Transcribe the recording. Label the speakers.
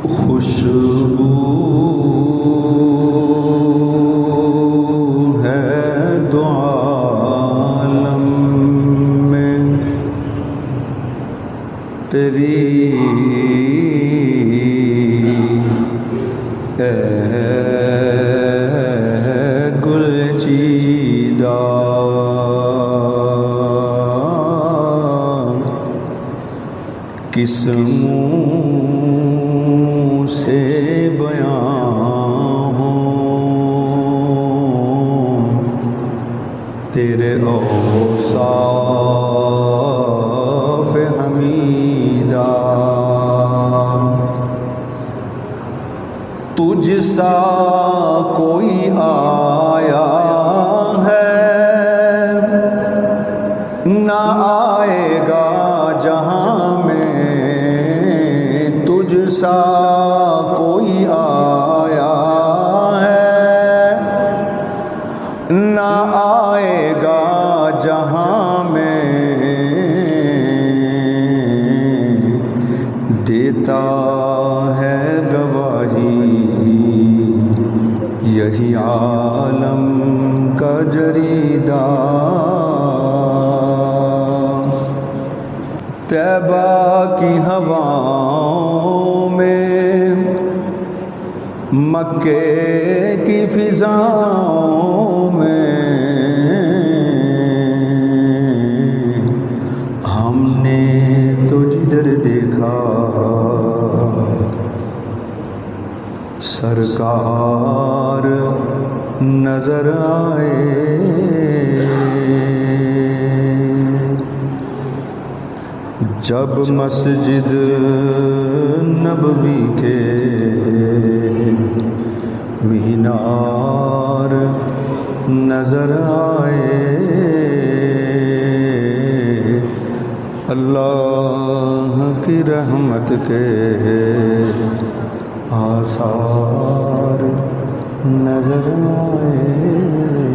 Speaker 1: خوشبو ہے دو عالم میں تیری اے گل چیدہ کس منہ سے بیان ہوں تیرے اوصاف حمیدہ تجھ سا کوئی آیا ہے نہ آئے گا جہاں میں تجھ سا کوئی آیا ہے نہ آئے گا جہاں میں دیتا ہے گواہی یہی عالم کا جریدہ طیبہ کی ہواؤں میں مکے کی فضاؤں میں ہم نے تو جدھر دیکھا سرکار نظر آئے جب مسجد نبوی کے مینار نظر آئے اللہ کی رحمت کے آثار نظر آئے